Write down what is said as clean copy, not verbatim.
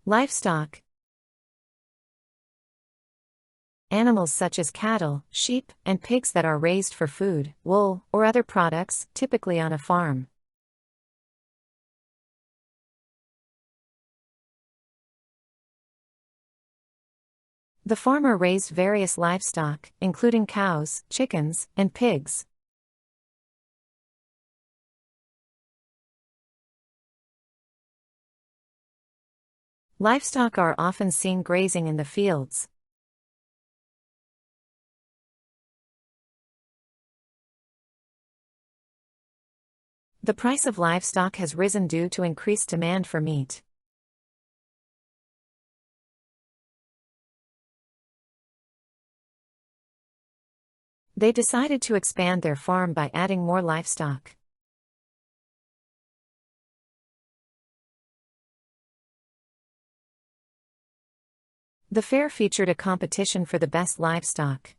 Livestock. Animals such as cattle, sheep, and pigs that are raised for food, wool, or other products, typically on a farm. The farmer raised various livestock, including cows, chickens, and pigs. Livestock are often seen grazing in the fields. The price of livestock has risen due to increased demand for meat. They decided to expand their farm by adding more livestock. The fair featured a competition for the best livestock.